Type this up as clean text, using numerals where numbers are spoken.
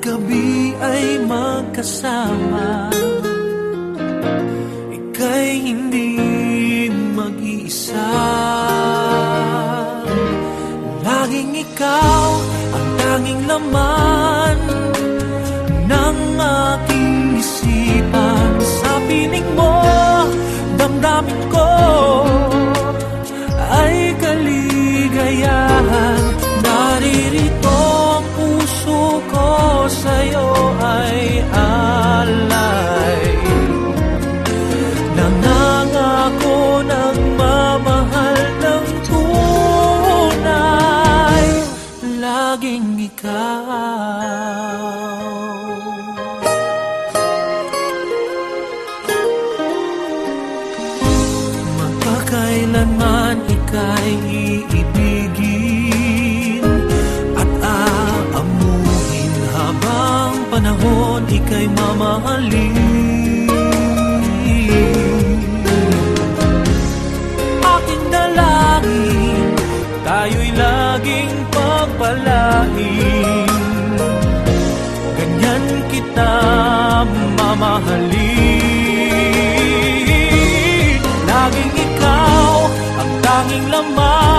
gabi ay magkasama, ika'y hindi mag-iisa. Laging ikaw ang tanging laman ng aking isipan. Sa pinig mo, damdamin ko ay kaligayahan. Naririto ang puso ko, sa'yo ay alay. Nangangako ng mamahal ng tunay, laging ikaw. Magpakailanman ika'y iibigin at aamuhin, habang panahon ika'y mamahalin. Aking dalangin, tayo'y laging pagpalain. Ganyan kita mamahalin. Laging ikaw ang tanging laman